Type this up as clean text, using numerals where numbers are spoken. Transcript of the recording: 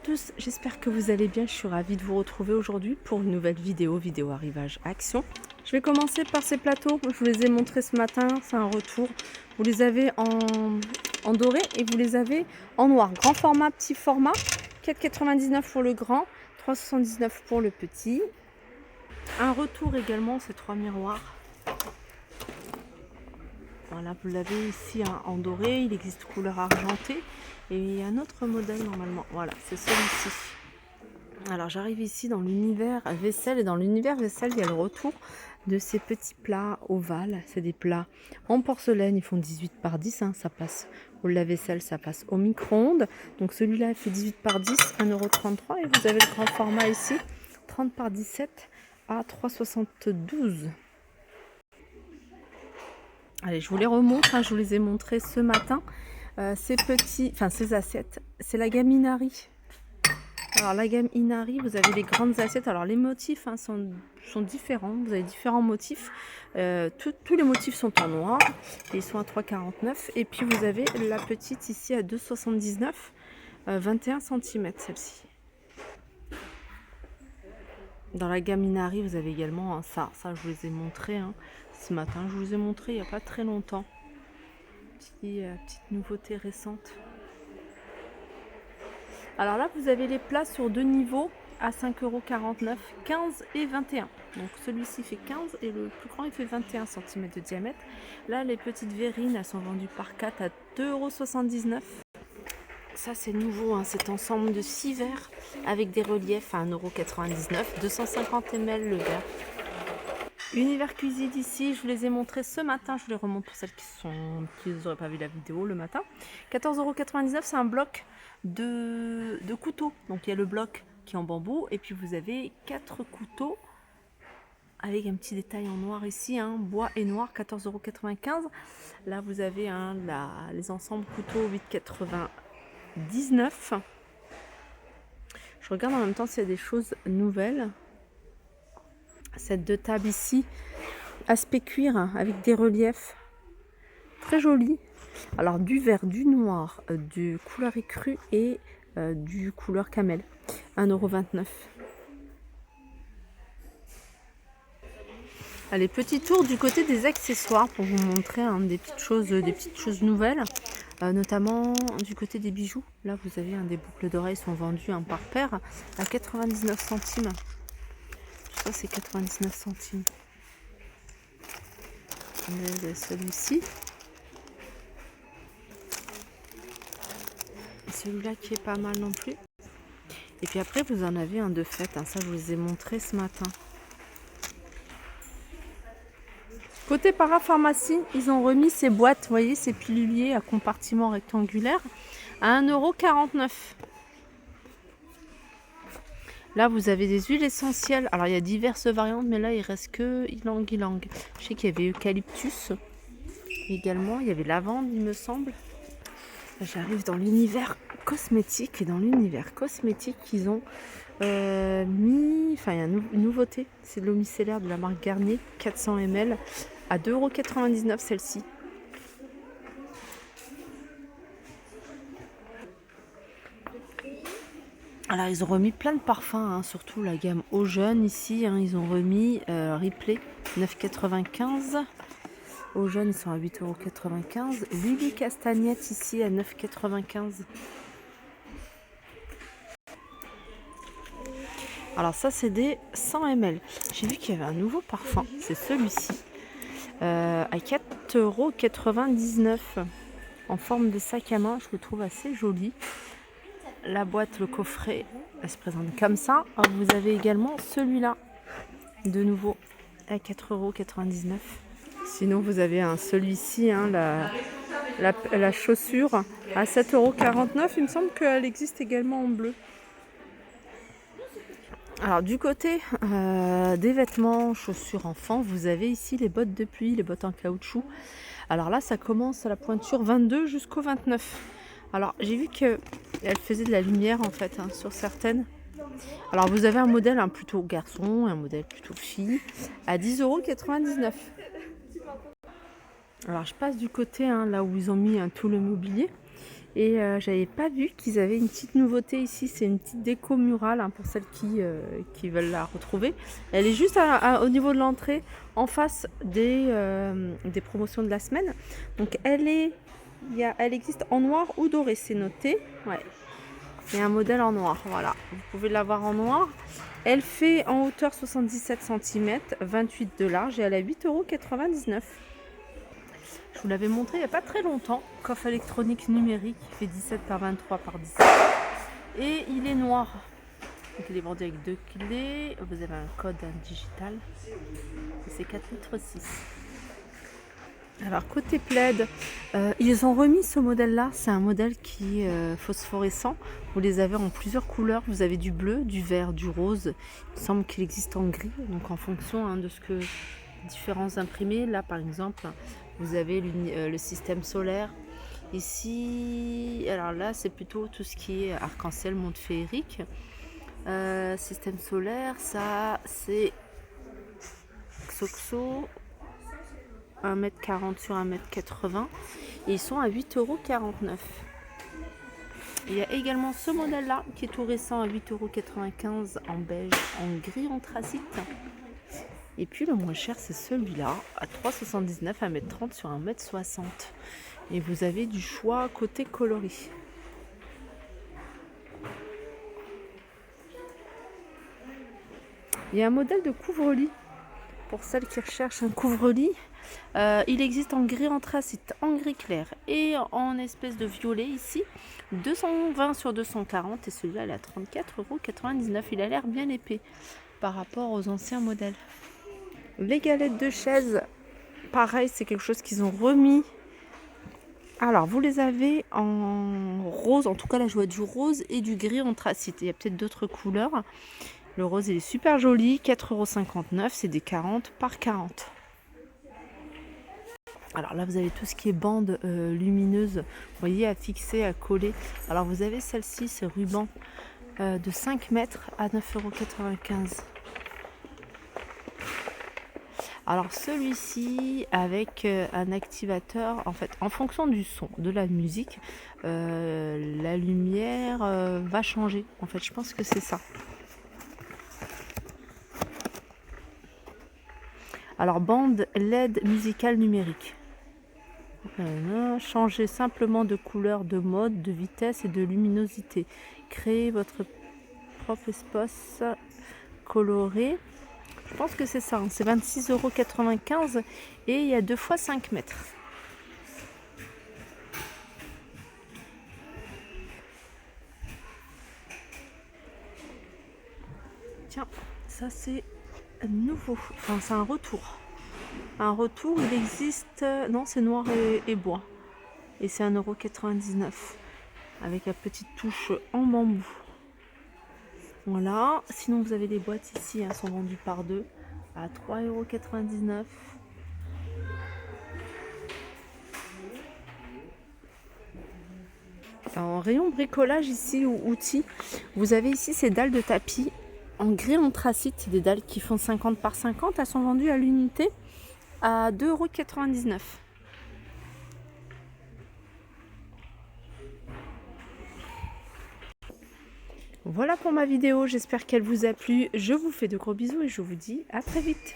tous, j'espère que vous allez bien. Je suis ravie de vous retrouver aujourd'hui pour une nouvelle vidéo arrivage action. Je vais commencer par ces plateaux. Je vous les ai montrés ce matin, c'est un retour. Vous les avez en doré et vous les avez en noir. Grand format, petit format, 4,99 pour le grand, 3,79 pour le petit. Un retour également, ces trois miroirs. Voilà, vous l'avez ici en doré, il existe couleur argentée et il y a un autre modèle normalement. Voilà, c'est celui-ci. Alors j'arrive ici dans l'univers vaisselle et dans l'univers vaisselle il y a le retour de ces petits plats ovales. C'est des plats en porcelaine, ils font 18 par 10, ça passe au lave-vaisselle, ça passe au micro-ondes. Donc celui-là il fait 18 par 10, 1,33 € et vous avez le grand format ici, 30 par 17 à 3,72 €. Allez, je vous les remontre, je vous les ai montrés ce matin. Ces assiettes, c'est la gamme Inari. Alors la gamme Inari, vous avez les grandes assiettes. Alors les motifs sont différents, vous avez différents motifs. Tous les motifs sont en noir et ils sont à 3,49 €. Et puis vous avez la petite ici à 2,79 €, 21 cm celle-ci. Dans la gamme Inari, vous avez également ça je vous les ai montrés ce matin. Je vous les ai montrés il n'y a pas très longtemps. Petite nouveauté récente. Alors là, vous avez les plats sur deux niveaux à 5,49 €, 15 et 21. Donc celui-ci fait 15 et le plus grand il fait 21 cm de diamètre. Là, les petites verrines, elles sont vendues par 4 à 2,79 €. Ça, c'est nouveau, cet ensemble de 6 verres avec des reliefs à 1,99 €, 250 ml le verre. Univers cuisine ici, je vous les ai montrés ce matin, je vous les remonte pour celles qui n'auraient pas vu la vidéo le matin. 14,99 €, c'est un bloc de couteaux. Donc il y a le bloc qui est en bambou et puis vous avez 4 couteaux avec un petit détail en noir ici, bois et noir, 14,95 €. Là vous avez les ensembles couteaux 8,99 €. Je regarde en même temps s'il y a des choses nouvelles. Cette deux tables ici, aspect cuir avec des reliefs très jolis. Alors du vert, du noir, du couleur écru et du couleur camel. 1,29 €. Allez, petit tour du côté des accessoires pour vous montrer des petites choses nouvelles. Notamment du côté des bijoux. Là vous avez des boucles d'oreilles sont vendues par paire à 99 centimes. Ça c'est 99 centimes. Celui-ci. Celui-là qui est pas mal non plus. Et puis après vous en avez un de fait. Ça je vous ai montré ce matin. Côté parapharmacie, ils ont remis ces boîtes, vous voyez, ces piluliers à compartiment rectangulaire à 1,49 €. Là, vous avez des huiles essentielles. Alors, il y a diverses variantes, mais là, il reste que ylang-ylang. Je sais qu'il y avait eucalyptus également. Il y avait lavande, il me semble. J'arrive dans l'univers cosmétique. Et dans l'univers cosmétique, ils ont mis... Enfin, il y a une nouveauté. C'est de l'eau micellaire de la marque Garnier, 400 ml, à 2,99 € celle-ci. Alors ils ont remis plein de parfums, surtout la gamme Eau Jeune ici, ils ont remis Ripley 9,95 €. Eau Jeune ils sont à 8,95 €. Lily Castagnette ici à 9,95 €. Alors ça c'est des 100 ml. J'ai vu qu'il y avait un nouveau parfum, c'est celui-ci. À 4,99 € en forme de sac à main, je le trouve assez joli. La boîte, le coffret, elle se présente comme ça. Alors, vous avez également celui-là, de nouveau, à 4,99 €. Sinon, vous avez celui-ci, la chaussure, à 7,49 €. Il me semble qu'elle existe également en bleu. Alors, du côté des vêtements, chaussures enfants, vous avez ici les bottes de pluie, les bottes en caoutchouc. Alors là, ça commence à la pointure 22 jusqu'au 29. Alors, j'ai vu qu'elle faisait de la lumière en fait sur certaines. Alors, vous avez un modèle plutôt garçon et un modèle plutôt fille à 10,99 €. Alors, je passe du côté là où ils ont mis tout le mobilier. Et j'avais pas vu qu'ils avaient une petite nouveauté ici, c'est une petite déco murale hein, pour celles qui veulent la retrouver. Elle est juste au niveau de l'entrée, en face des promotions de la semaine. Donc elle existe en noir ou doré, c'est noté. Ouais. Il y a un modèle en noir, voilà. Vous pouvez l'avoir en noir. Elle fait en hauteur 77 cm, 28 de large et elle est à 8,99 €. Je vous l'avais montré il n'y a pas très longtemps. Coffre électronique numérique, il fait 17 par 23 par 17. Et il est noir. Donc il est vendu avec 2 clés. Vous avez un code digital. C'est 4,6 litres. Alors côté plaid, ils ont remis ce modèle-là. C'est un modèle qui est phosphorescent. Vous les avez en plusieurs couleurs. Vous avez du bleu, du vert, du rose. Il semble qu'il existe en gris. Donc en fonction hein, de ce que différents imprimés. Là par exemple, vous avez le système solaire. Ici, alors là c'est plutôt tout ce qui est arc-en-ciel, monde féerique. Système solaire, ça c'est Xoxo. 1,40 m sur 1,80 m et ils sont à 8,49 €. Il y a également ce modèle là qui est tout récent à 8,95 € en beige, en gris anthracite. Et puis le moins cher c'est celui-là à 3,79 €, 1,30 m sur 1,60 m. Et vous avez du choix côté coloris. Il y a un modèle de couvre-lit pour celles qui recherchent un couvre-lit. Il existe en gris anthracite, en gris clair et en espèce de violet ici. 220 sur 240 et celui-là il est à 34,99 €. Il a l'air bien épais par rapport aux anciens modèles. Les galettes de chaise, pareil, c'est quelque chose qu'ils ont remis. Alors vous les avez en rose, en tout cas là je vois du rose et du gris anthracite. Il y a peut-être d'autres couleurs. Le rose il est super joli, 4,59 €, c'est des 40 par 40. Alors là vous avez tout ce qui est bande lumineuse, vous voyez, à fixer, à coller. Alors vous avez celle-ci, ce ruban de 5 mètres à 9,95 €. Alors celui-ci avec un activateur, en fait en fonction du son, de la musique, la lumière va changer. En fait je pense que c'est ça. Alors bande LED musicale numérique. Changez simplement de couleur, de mode, de vitesse et de luminosité. Créez votre propre espace coloré. Je pense que c'est ça, hein. C'est 26,95 € et il y a 2 fois 5 mètres. Tiens, ça c'est nouveau. Enfin, c'est un retour. Un retour, il existe. Non, c'est noir et bois. Et c'est 1,99 € avec la petite touche en bambou. Voilà. Sinon, vous avez les boîtes ici, elles sont vendues par deux à 3,99 €. En rayon bricolage ici ou outils, vous avez ici ces dalles de tapis en gris anthracite, des dalles qui font 50 par 50. Elles sont vendues à l'unité à 2,99 €. Voilà pour ma vidéo, j'espère qu'elle vous a plu. Je vous fais de gros bisous et je vous dis à très vite.